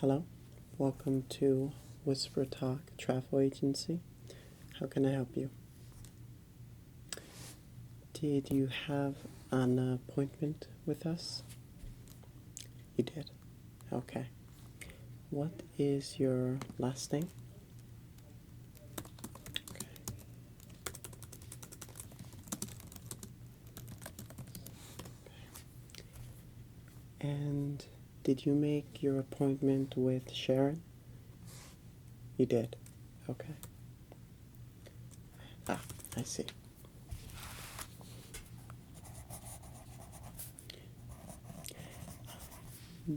Hello, welcome to Whisper Talk Travel Agency. How can I help you? Did you have an appointment with us? You did. Okay. What is your last name? Okay. And did you make your appointment with Sharon? You did. Okay. I see.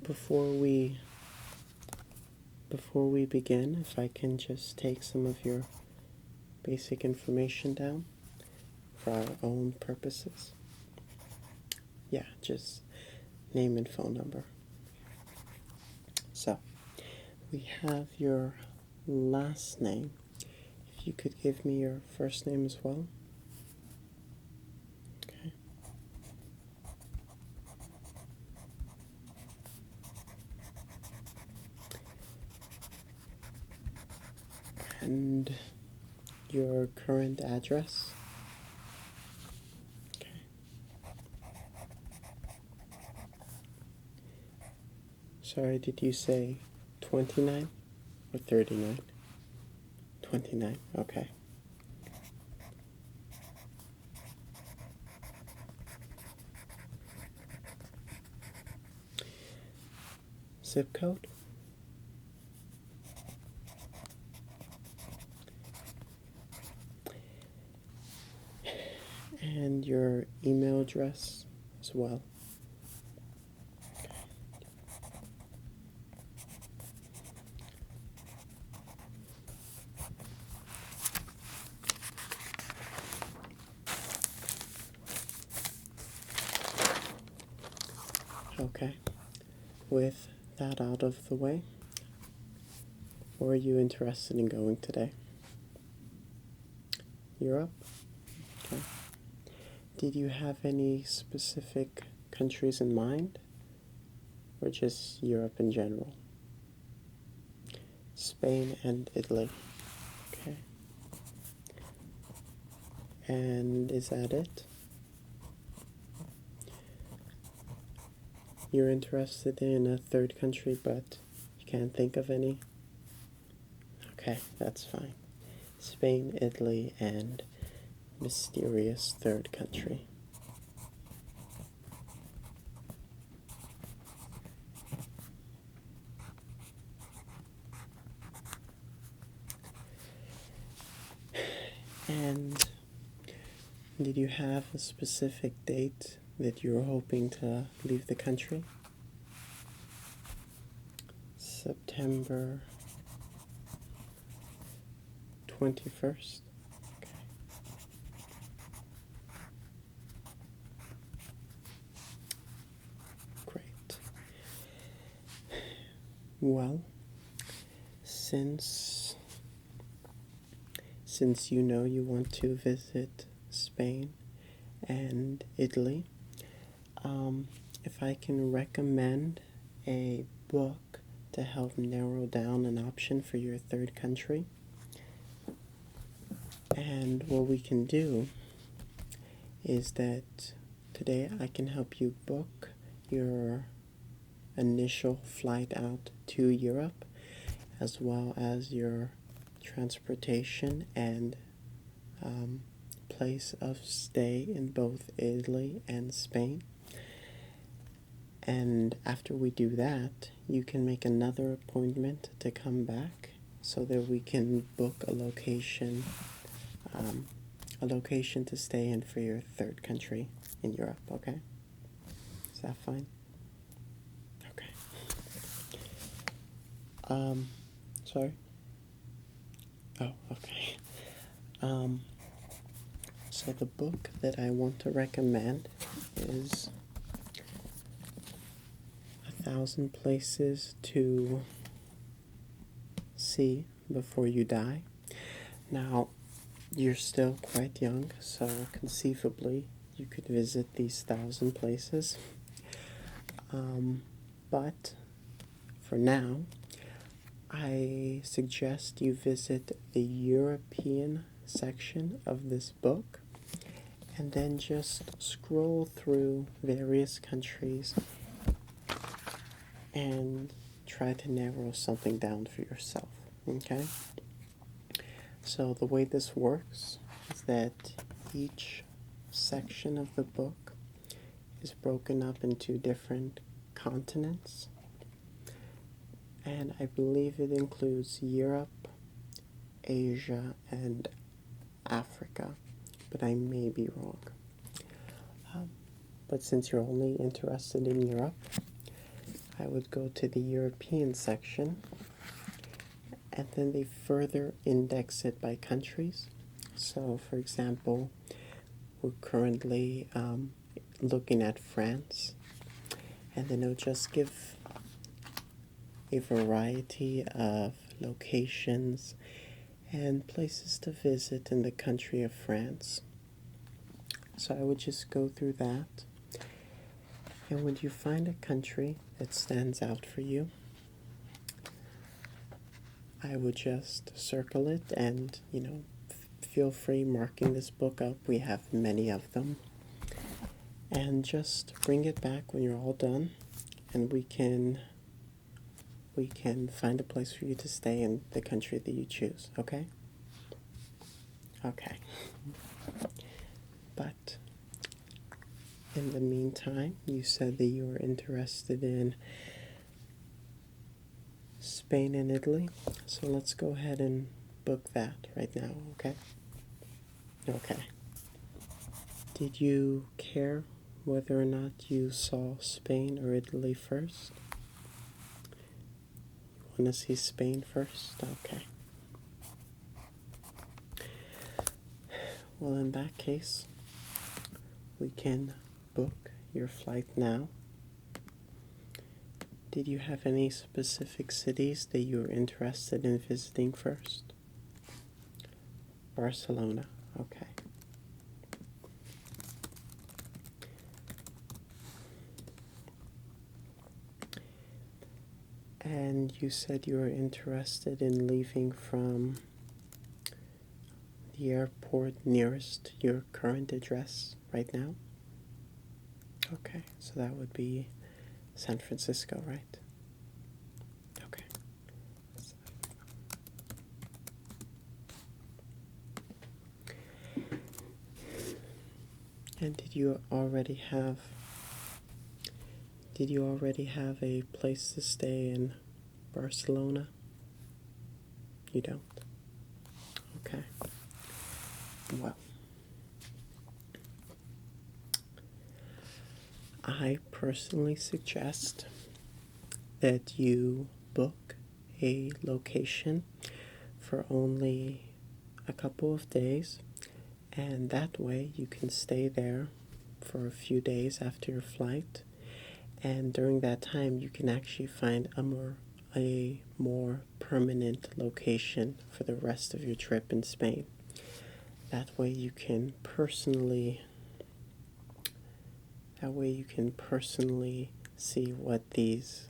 Before we begin, if I can just take some of your basic information down for our own purposes. Yeah, just name and phone number. So, we have your last name. If you could give me your first name as well. Okay. And your current address. Okay. Sorry, did you say 29 or 39? 29, okay. Zip code? And your email address as well. Okay. With that out of the way, where are you interested in going today? Europe? Okay. Did you have any specific countries in mind, or just Europe in general? Spain and Italy. Okay. And is that it? You're interested in a third country, but you can't think of any? Okay, that's fine. Spain, Italy, and mysterious third country. And did you have a specific date that you were hoping to leave the country? September 21st? Okay. Great. Well, since you know you want to visit Spain and Italy, if I can recommend a book to help narrow down an option for your third country. And what we can do is that today I can help you book your initial flight out to Europe, as well as your transportation and place of stay in both Italy and Spain. And after we do that, you can make another appointment to come back so that we can book a location to stay in for your third country in Europe, okay? Is that fine? Okay. Sorry? Oh, okay. So the book that I want to recommend is 1,000 Places to See Before You Die. Now, you're still quite young, so conceivably you could visit these 1,000 places. But for now, I suggest you visit the European section of this book and then just scroll through various countries and try to narrow something down for yourself. Okay? So the way this works is that each section of the book is broken up into different continents, and I believe it includes Europe, Asia, and Africa, but I may be wrong. But since you're only interested in Europe, I would go to the European section, and then they further index it by countries. So, for example, we're currently looking at France, and then it'll just give a variety of locations and places to visit in the country of France. So I would just go through that, and when you find a country that stands out for you, I would just circle it and, feel free marking this book up. We have many of them. And just bring it back when you're all done, and we can find a place for you to stay in the country that you choose, okay? Okay. But in the meantime, you said that you were interested in Spain and Italy, so let's go ahead and book that right now, okay? Okay. Did you care whether or not you saw Spain or Italy first? You want to see Spain first? Okay. Well, in that case, we can book your flight now. Did you have any specific cities that you were interested in visiting first? Barcelona, okay. And you said you were interested in leaving from the airport nearest your current address right now? Okay, so that would be San Francisco, right? Okay. And did you already have a place to stay in Barcelona? You don't? Okay. Well, I personally suggest that you book a location for only a couple of days, and that way you can stay there for a few days after your flight, and during that time you can actually find a more permanent location for the rest of your trip in Spain. That way you can personally see what these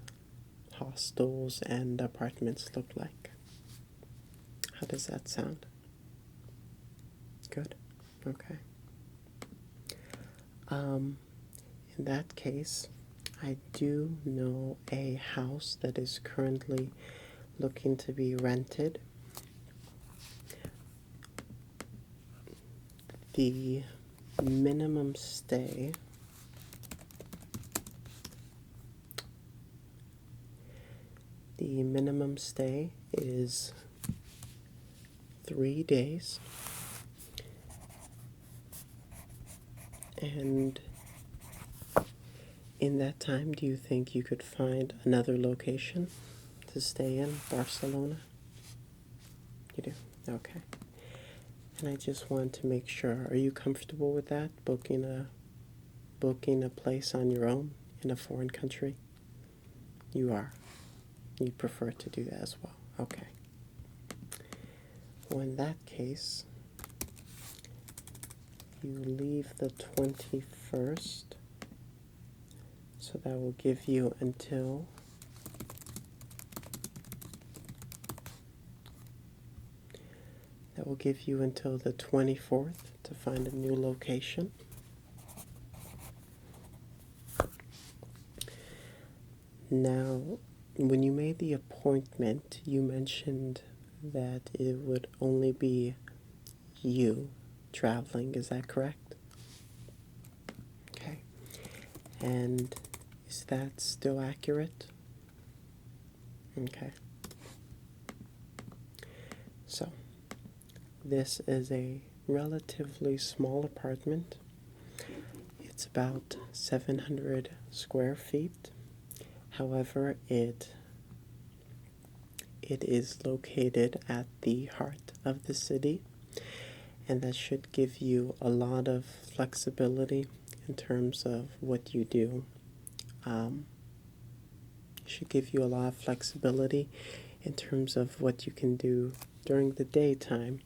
hostels and apartments look like. How does that sound? Good? Okay. In that case, I do know a house that is currently looking to be rented. The minimum stay is 3 days, and in that time, do you think you could find another location to stay in Barcelona? You do? Okay. And I just want to make sure, are you comfortable with that? Booking a place on your own in a foreign country? You are. You prefer to do that as well. Okay. Well, in that case, you leave the 21st, so that will give you until That will give you until the 24th to find a new location. Now, when you made the appointment, you mentioned that it would only be you traveling. Is that correct? Okay. And is that still accurate? Okay. So, this is a relatively small apartment. It's about 700 square feet. However, it is located at the heart of the city, and that should give you a lot of flexibility in terms of what you do. Should give you a lot of flexibility in terms of what you can do during the daytime,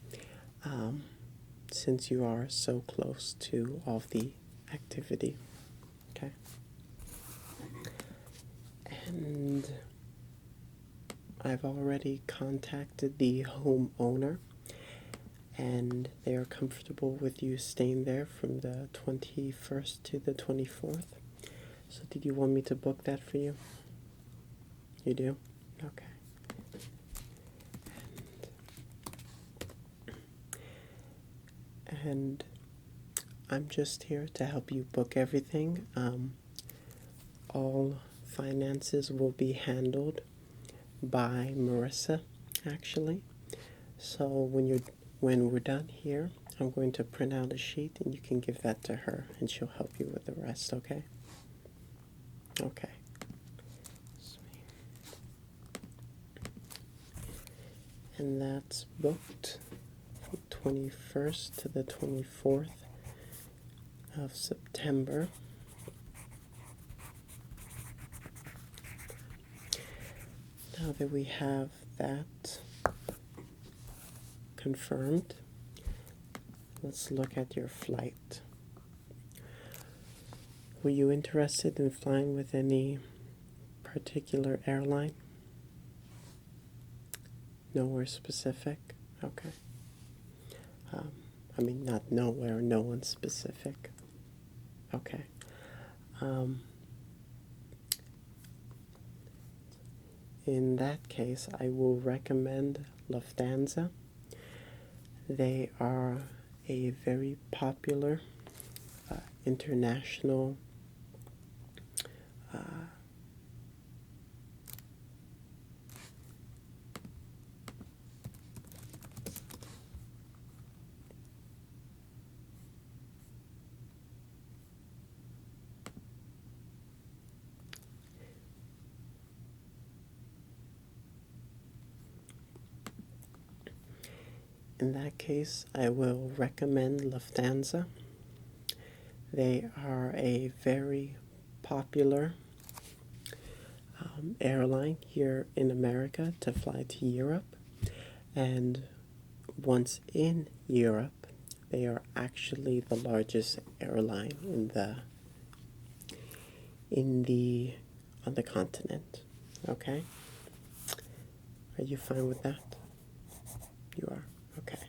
since you are so close to all of the activity. Okay. And I've already contacted the homeowner, and they are comfortable with you staying there from the 21st to the 24th. So did you want me to book that for you? You do? Okay. And I'm just here to help you book everything. All finances will be handled by Marissa, actually. So when we're done here, I'm going to print out a sheet and you can give that to her and she'll help you with the rest, okay? Okay. And that's booked from 21st to the 24th of September. Now that we have that confirmed, let's look at your flight. Were you interested in flying with any particular airline? Nowhere specific? Okay. Not nowhere, no one specific. Okay. In that case, I will recommend Lufthansa. They are a very popular international in that case, I will recommend Lufthansa. They are a very popular airline here in America to fly to Europe. And once in Europe, they are actually the largest airline on the continent. Okay? Are you fine with that? You are? Okay.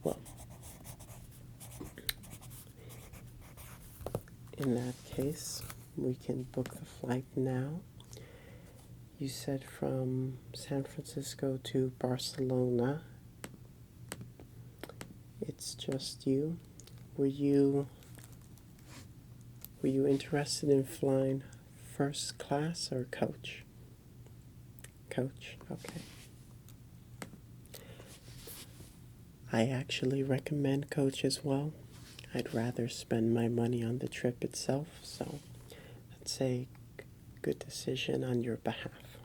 Well, in that case, we can book the flight now. You said from San Francisco to Barcelona. It's just you. Were you interested in flying first class or coach? Coach, okay. I actually recommend coach as well. I'd rather spend my money on the trip itself, so that's a good decision on your behalf.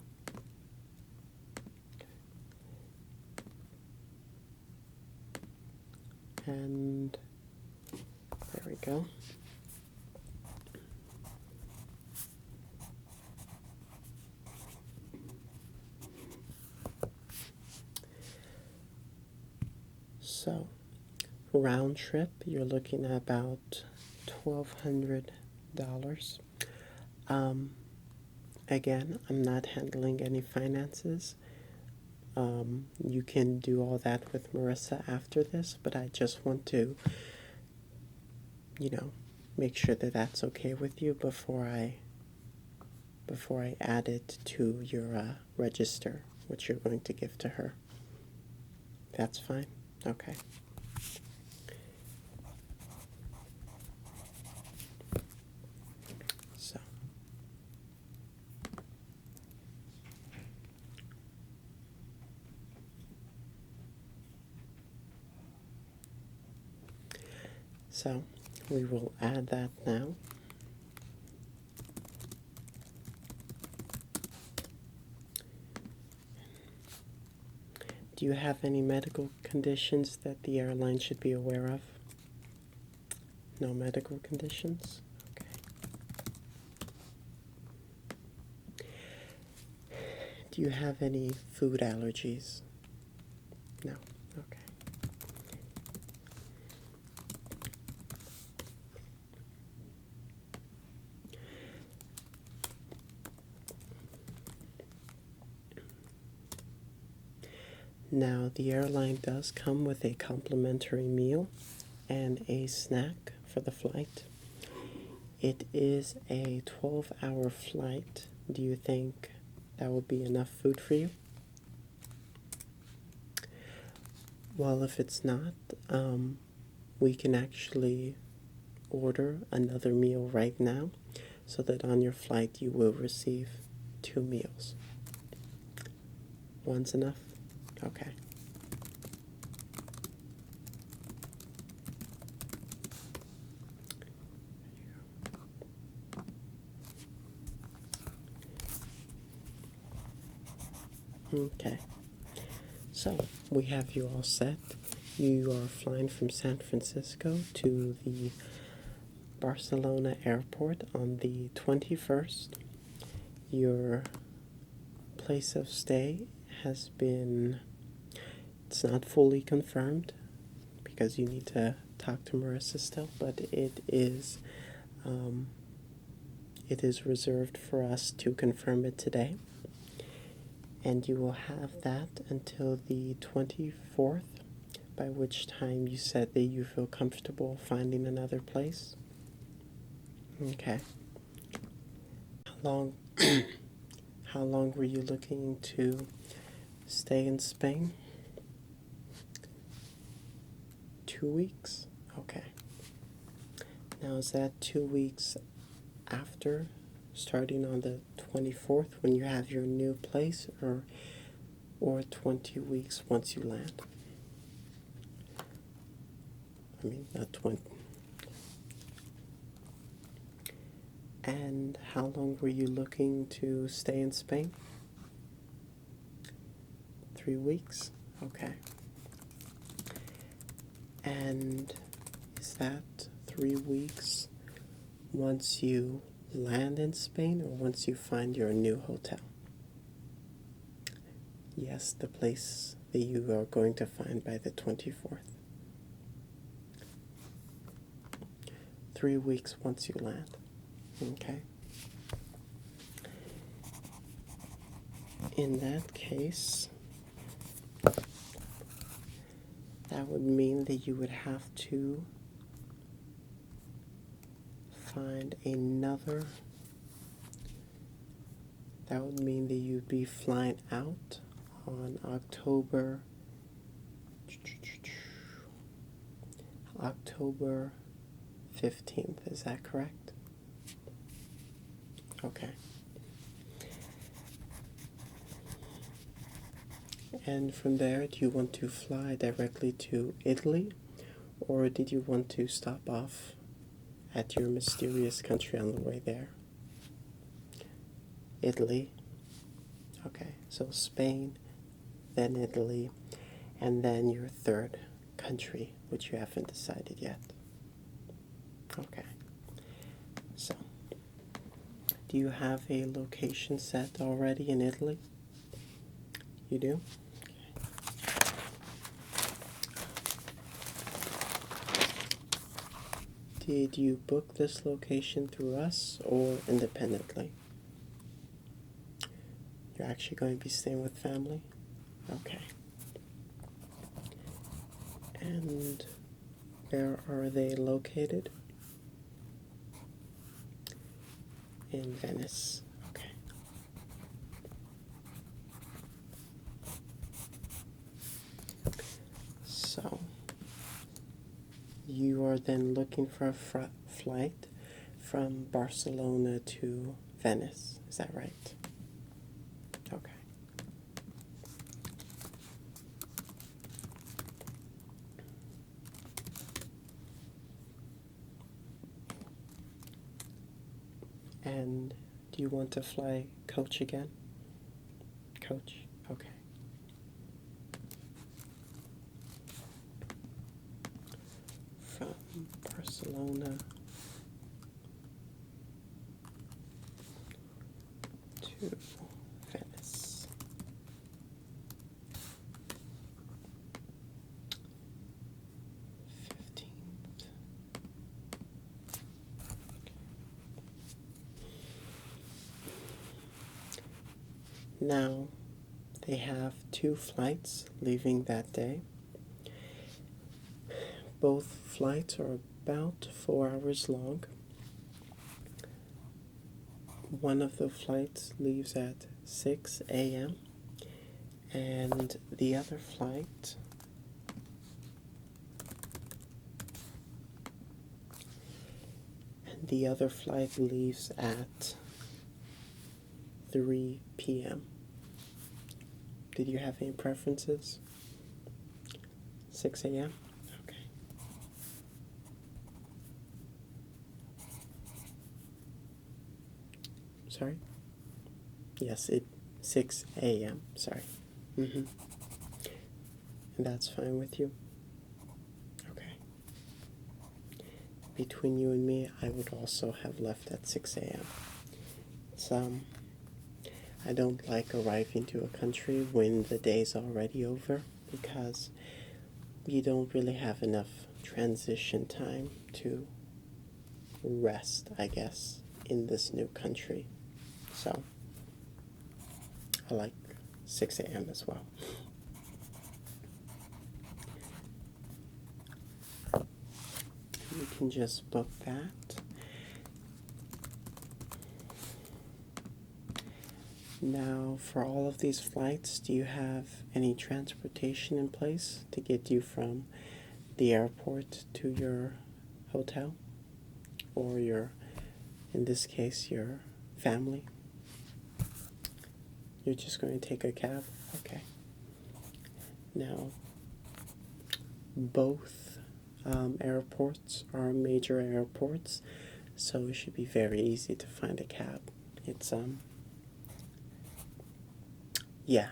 And there we go. So, round trip, you're looking at about $1,200. Again, I'm not handling any finances. You can do all that with Marissa after this, but I just want to, you know, make sure that that's okay with you before I add it to your register, which you're going to give to her. That's fine? Okay. So. So, we will add that now. Do you have any medical conditions that the airline should be aware of? No medical conditions? Okay. Do you have any food allergies? No? Okay. Now, the airline does come with a complimentary meal and a snack for the flight. It is a 12-hour flight. Do you think that would be enough food for you? Well, if it's not, we can actually order another meal right now so that on your flight you will receive 2 meals. One's enough? Okay. Okay. So, we have you all set. You are flying from San Francisco to the Barcelona airport on the 21st. Your place of stay has been, it's not fully confirmed because you need to talk to Marissa still, but it is reserved for us to confirm it today. And you will have that until the 24th, by which time you said that you feel comfortable finding another place. Okay. How long were you looking to stay in Spain? 2 weeks? Okay. Now, is that 2 weeks after starting on the 24th when you have your new place, or 20 weeks once you land? I mean, not 20. And how long were you looking to stay in Spain? 3 weeks? Okay. And is that 3 weeks once you land in Spain or once you find your new hotel? Yes, the place that you are going to find by the 24th. 3 weeks once you land. Okay. In that case, that would mean that you would have to find another. That would mean that you'd be flying out on October 15th. Is that correct? Okay. And from there, do you want to fly directly to Italy, or did you want to stop off at your mysterious country on the way there? Italy. Okay, so Spain, then Italy, and then your third country, which you haven't decided yet. Okay. So, do you have a location set already in Italy? You do? Did you book this location through us or independently? You're actually going to be staying with family? Okay. And where are they located? In Venice. Okay. So, you are then looking for a flight from Barcelona to Venice. Is that right? Okay. And do you want to fly coach again? Coach? Okay. From Barcelona to Venice. 15th. Now, they have 2 flights leaving that day. Both flights are about 4 hours long. One of the flights leaves at 6 a.m. and the other flight leaves at 3 p.m. Did you have any preferences? 6 a.m.? Okay. Sorry? Yes, 6 a.m. Sorry. And that's fine with you? Okay. Between you and me, I would also have left at 6 a.m. It's, I don't like arriving to a country when the day's already over because you don't really have enough transition time to rest, I guess, in this new country. So, I like 6 a.m. as well. You can just book that. Now, for all of these flights, do you have any transportation in place to get you from the airport to your hotel? Or in this case, your family? You're just going to take a cab? Okay. Now, both airports are major airports, so it should be very easy to find a cab. It's yeah,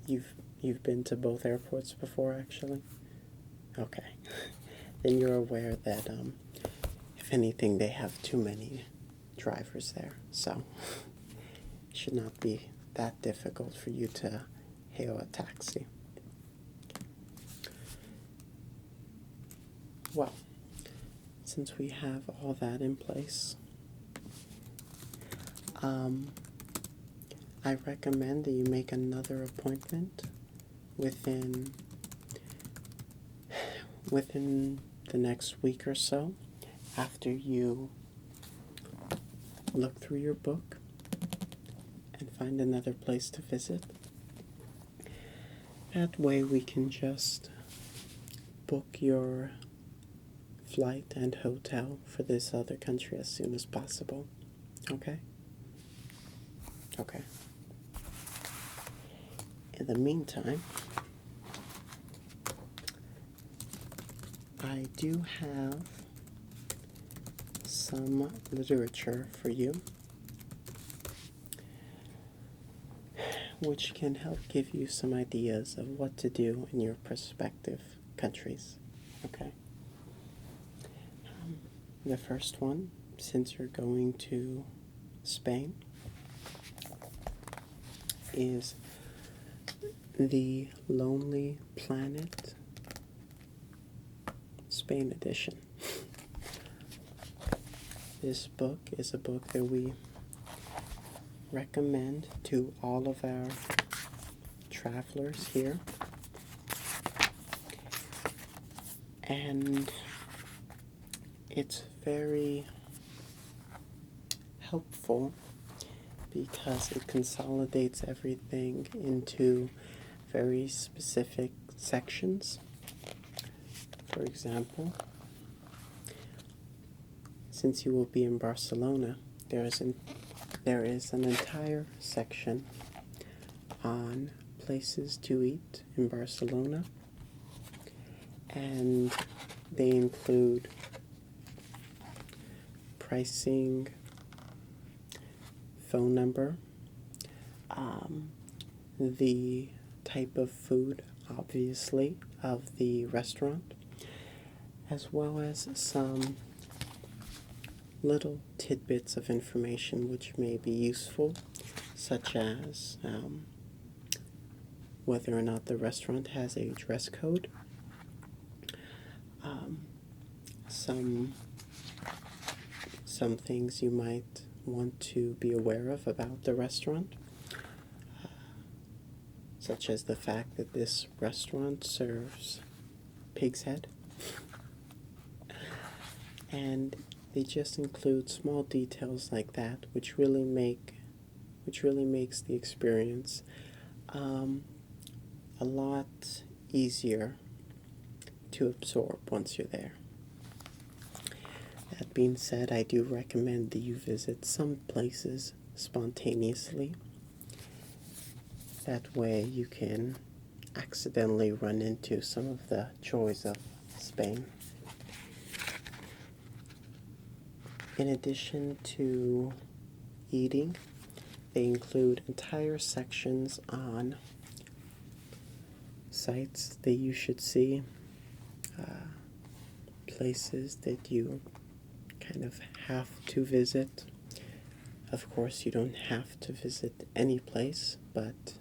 you've been to both airports before, actually? Okay. Then you're aware that if anything, they have too many drivers there, so it should not be that difficult for you to hail a taxi. Well, since we have all that in place, I recommend that you make another appointment within the next week or so after you look through your book and find another place to visit. That way we can just book your flight and hotel for this other country as soon as possible. Okay? Okay. In the meantime, I do have some literature for you which can help give you some ideas of what to do in your prospective countries. Okay? The first one, since you're going to Spain, is The Lonely Planet, Spain edition. This book is a book that we recommend to all of our travelers here. And it's very helpful because it consolidates everything into very specific sections. For example, since you will be in Barcelona, there is an entire section on places to eat in Barcelona, and they include pricing, phone number, the type of food, obviously, of the restaurant, as well as some little tidbits of information which may be useful, such as whether or not the restaurant has a dress code, some things you might want to be aware of about the restaurant, such as the fact that this restaurant serves pig's head. And they just include small details like that, which really makes the experience a lot easier to absorb once you're there. That being said, I do recommend that you visit some places spontaneously. That way you can accidentally run into some of the joys of Spain. In addition to eating, they include entire sections on sites that you should see, places that you kind of have to visit. Of course, you don't have to visit any place, but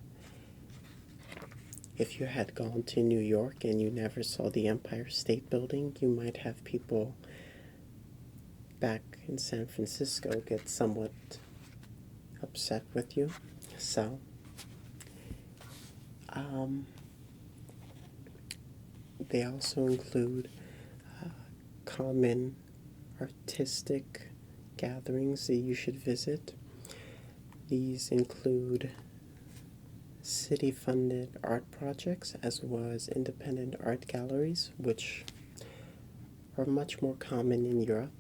if you had gone to New York and you never saw the Empire State Building, you might have people back in San Francisco get somewhat upset with you. So, they also include common artistic gatherings that you should visit. These include city-funded art projects as well as independent art galleries, which are much more common in Europe.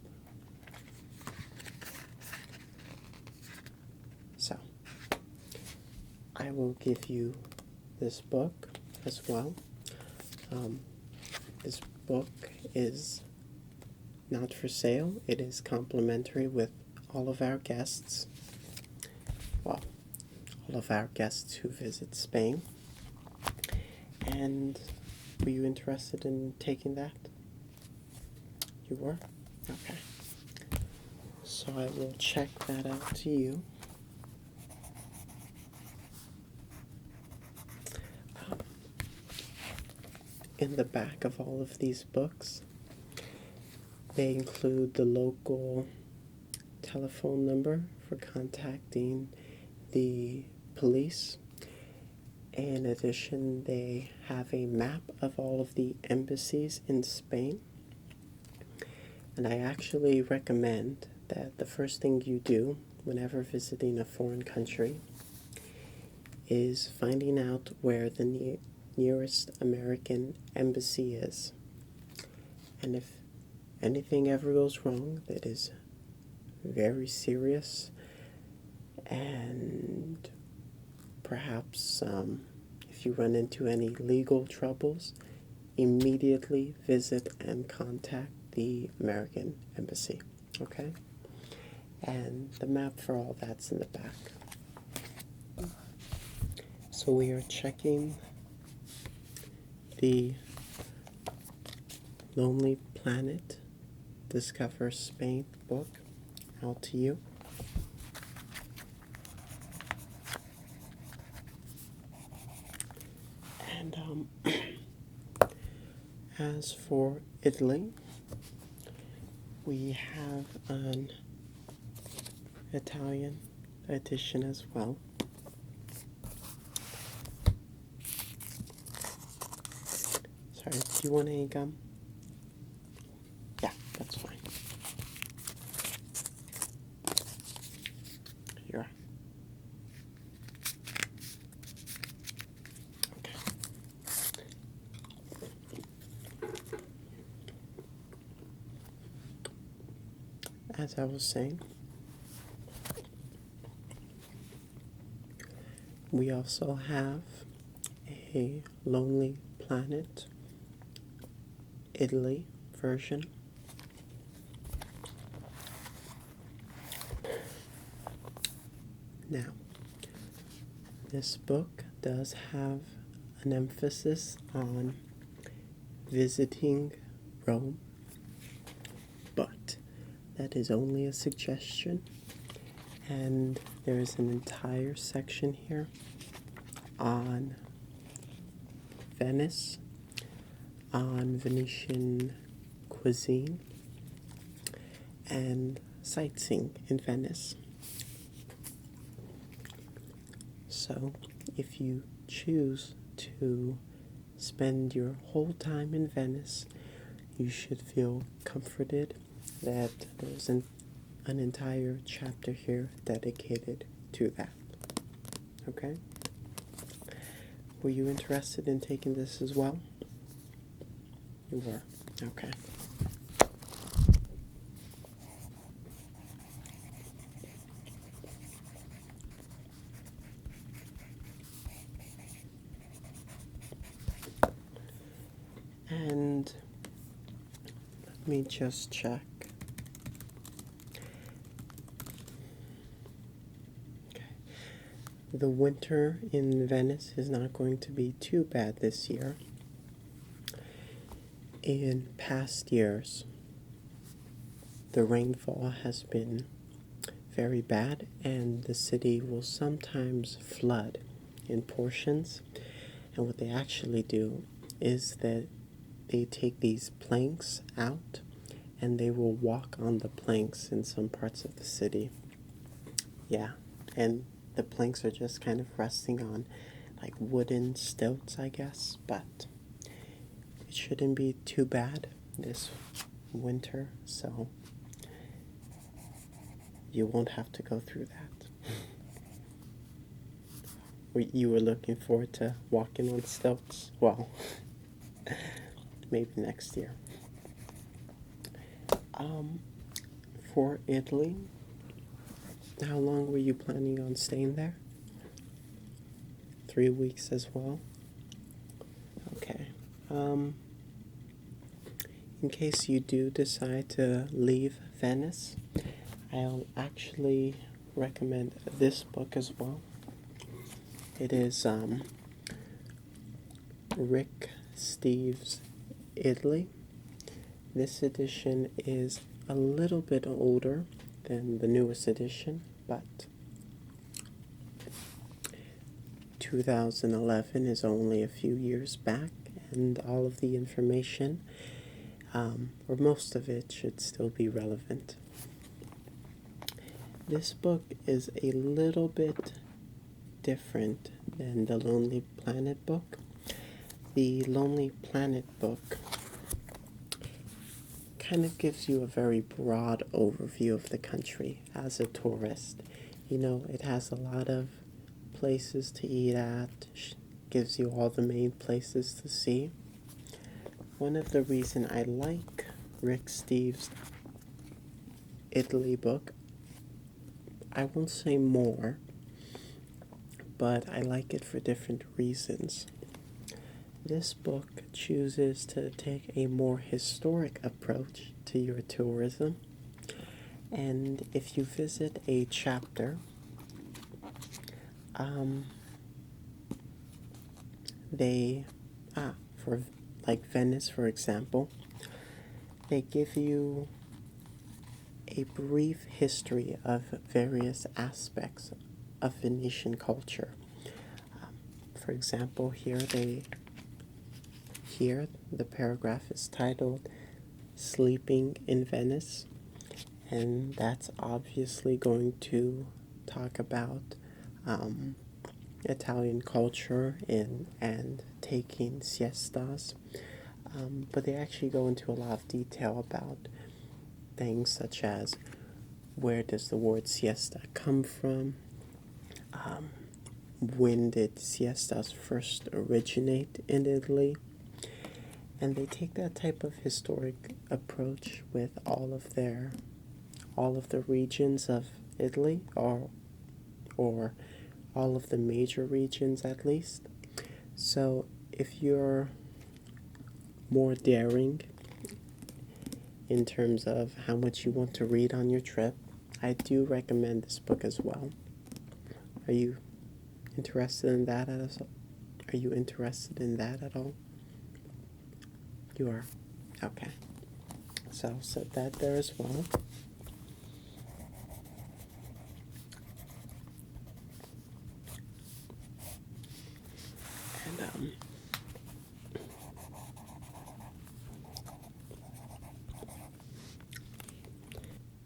So, I will give you this book as well. This book is not for sale. It is complimentary with all of our guests. Well, all of our guests who visit Spain. And were you interested in taking that? You were? Okay. So I will check that out to you. In the back of all of these books, they include the local telephone number for contacting the police. In addition, they have a map of all of the embassies in Spain. And I actually recommend that the first thing you do whenever visiting a foreign country is finding out where the nearest American embassy is. And if anything ever goes wrong that is very serious, and perhaps if you run into any legal troubles, immediately visit and contact the American embassy, okay? And the map for all that's in the back. So we are checking the Lonely Planet Discover Spain book out to you. And as for Italy, we have an Italian edition as well. Sorry, do you want any gum? Yeah, that's fine. Here. Okay. As I was saying, we also have a Lonely Planet Italy version. Now, this book does have an emphasis on visiting Rome, but that is only a suggestion, and there is an entire section here on Venice, on Venetian cuisine, and sightseeing in Venice. So, if you choose to spend your whole time in Venice, you should feel comforted that there's an entire chapter here dedicated to that. Okay? Were you interested in taking this as well? You were. Okay. And let me just check. Okay. The winter in Venice is not going to be too bad this year. In past years, the rainfall has been very bad, and the city will sometimes flood in portions. And what they actually do is that they take these planks out and they will walk on the planks in some parts of the city. Yeah, and the planks are just kind of resting on like wooden stilts, I guess, but it shouldn't be too bad this winter, so you won't have to go through that. You were looking forward to walking on stilts? Well, maybe next year. For Italy, how long were you planning on staying there? 3 weeks as well? Okay. In case you do decide to leave Venice, I'll actually recommend this book as well. It is Rick Steves' Italy. This edition is a little bit older than the newest edition, but 2011 is only a few years back, and all of the information, or most of it, should still be relevant. This book is a little bit different than the Lonely Planet book. The Lonely Planet book kind of gives you a very broad overview of the country as a tourist. You know, it has a lot of places to eat at, gives you all the main places to see. One of the reasons I like Rick Steves' Italy book, I won't say more, but I like it for different reasons. This book chooses to take a more historic approach to your tourism, and if you visit a chapter, for like Venice, for example, they give you a brief history of various aspects of Venetian culture. For example, here the paragraph is titled Sleeping in Venice, and that's obviously going to talk about Italian culture and taking siestas. But they actually go into a lot of detail about things such as where does the word siesta come from, when did siestas first originate in Italy, and they take that type of historic approach with all of the regions of Italy, or all of the major regions at least. So if you're more daring in terms of how much you want to read on your trip, I do recommend this book as well. Are you interested in that at all? Are you interested in that at all? You are? Okay. So I'll set that there as well. And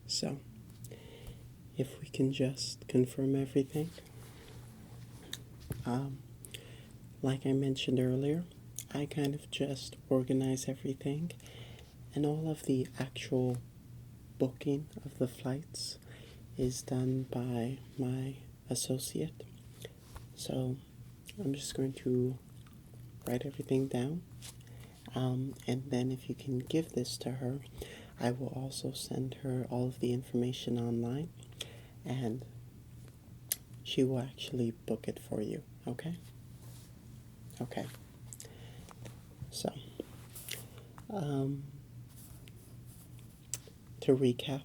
so if we can just confirm everything, like I mentioned earlier, I kind of just organize everything, and all of the actual booking of the flights is done by my associate. So I'm just going to write everything down, and then if you can give this to her, I will also send her all of the information online, and she will actually book it for you, okay? Okay. So, to recap,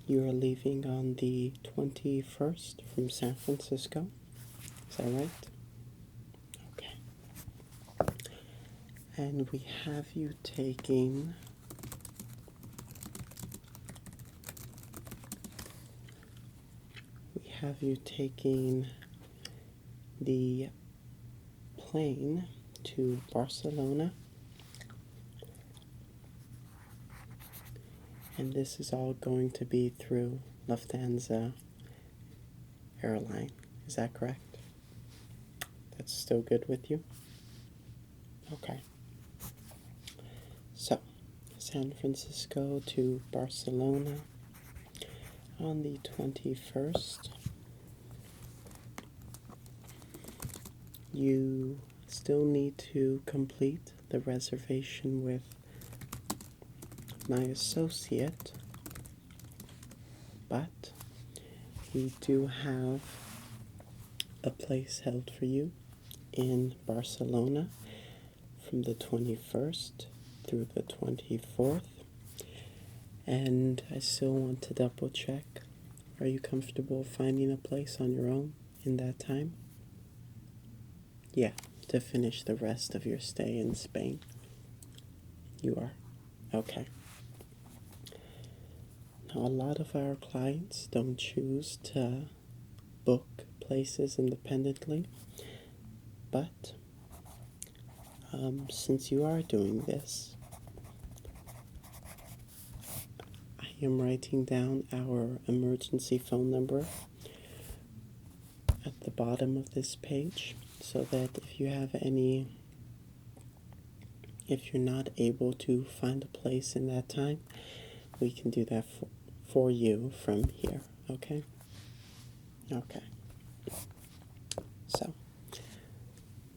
you are leaving on the 21st from San Francisco. Is that right? Okay. And we have you taking the plane to Barcelona, and this is all going to be through Lufthansa airline. Is that correct? That's still good with you? Okay. So, San Francisco to Barcelona on the 21st. You still need to complete the reservation with my associate, but we do have a place held for you in Barcelona from the 21st through the 24th. And I still want to double check. Are you comfortable finding a place on your own in that time? Yeah, to finish the rest of your stay in Spain. You are? Okay. Now, a lot of our clients don't choose to book places independently, but since you are doing this, I am writing down our emergency phone number at the bottom of this page, so that if you're not able to find a place in that time, we can do that for you from here, okay? Okay. So,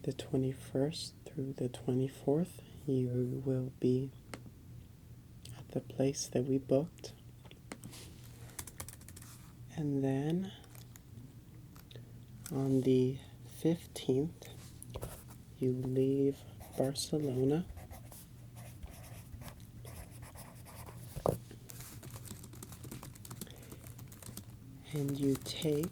the 21st through the 24th, you will be at the place that we booked. And then, on the 15th, you leave Barcelona and you take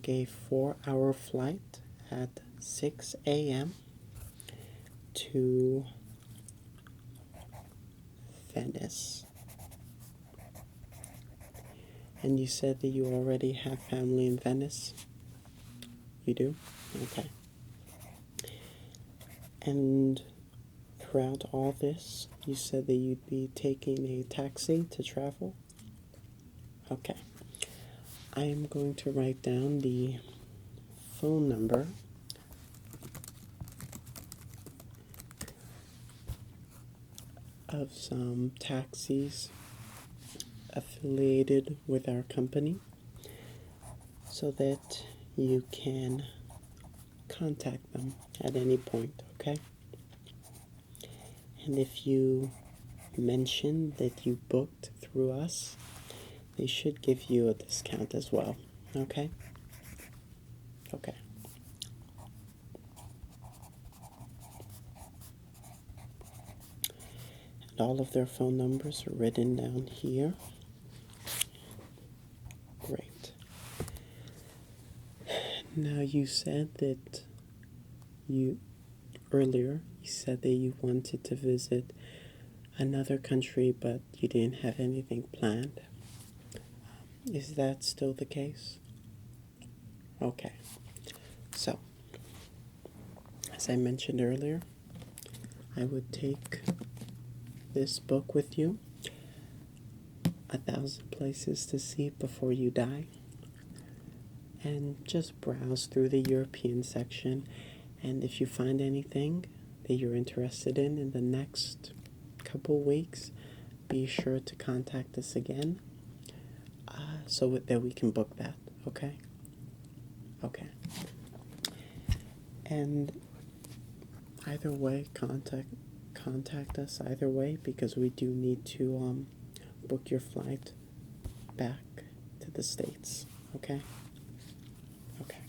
a 4-hour flight at 6 a.m. to Venice. And you said that you already have family in Venice? You do? Okay. And throughout all this, you said that you'd be taking a taxi to travel? Okay. I am going to write down the phone number of some taxis affiliated with our company so that you can contact them at any point, okay? And if you mention that you booked through us, they should give you a discount as well, okay? Okay. And all of their phone numbers are written down here. Great. Now you said that earlier you said that you wanted to visit another country, but you didn't have anything planned. Is that still the case? Okay. So, as I mentioned earlier, I would take this book with you, 1,000 Places to See Before You Die, and just browse through the European section. And if you find anything that you're interested in the next couple weeks, be sure to contact us again so that we can book that, okay? Okay. And either way, contact us either way, because we do need to book your flight back to the States, okay? Okay.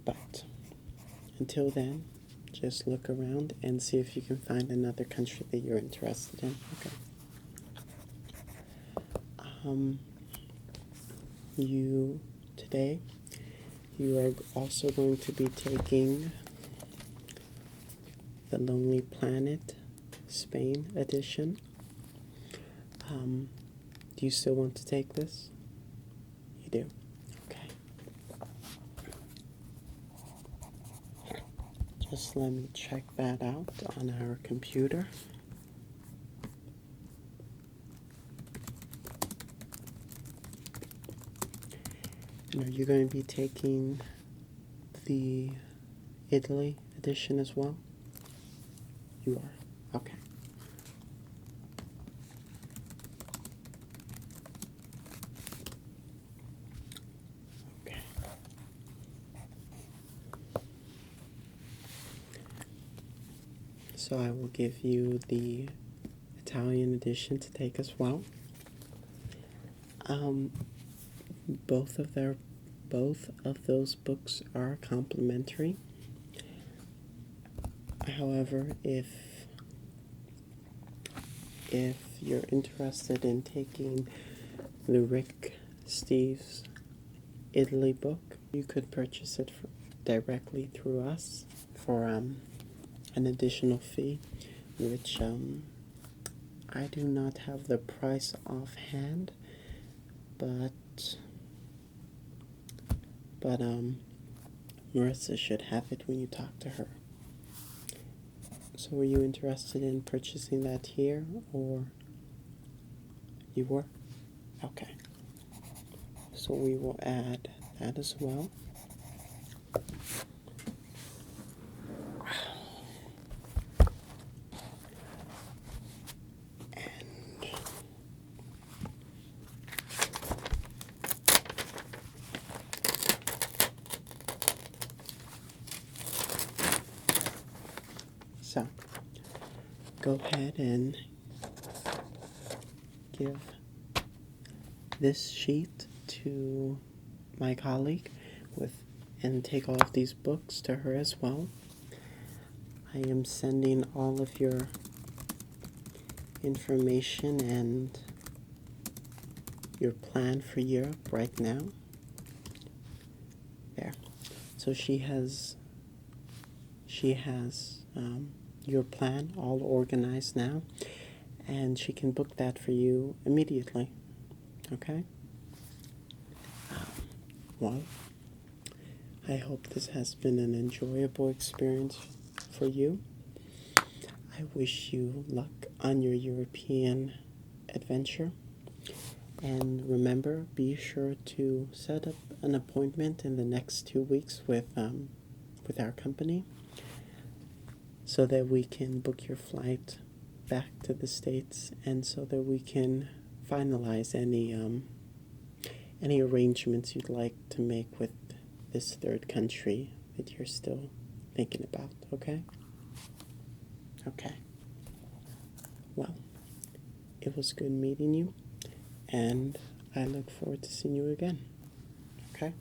But until then, just look around and see if you can find another country that you're interested in, okay? Today, you are also going to be taking the Lonely Planet Spain edition. Do you still want to take this? You do? Okay. Just let me check that out on our computer. And are you going to be taking the Italy edition as well? You are. Okay. Okay. So I will give you the Italian edition to take as well. Both of those books are complimentary. However, if you're interested in taking the Rick Steves Italy book, you could purchase it directly through us for an additional fee, which I do not have the price offhand, but Marissa should have it when you talk to her. So were you interested in purchasing that here, or you were? Okay. So we will add that as well. So, go ahead and give this sheet to my colleague and take all of these books to her as well. I am sending all of your information and your plan for Europe right now. There. So she has your plan all organized now, and she can book that for you immediately. Okay? Well, I hope this has been an enjoyable experience for you. I wish you luck on your European adventure. And remember, be sure to set up an appointment in the next 2 weeks with our company so that we can book your flight back to the States, and so that we can finalize any arrangements you'd like to make with this third country that you're still thinking about, okay? Okay. Well, it was good meeting you, and I look forward to seeing you again, okay?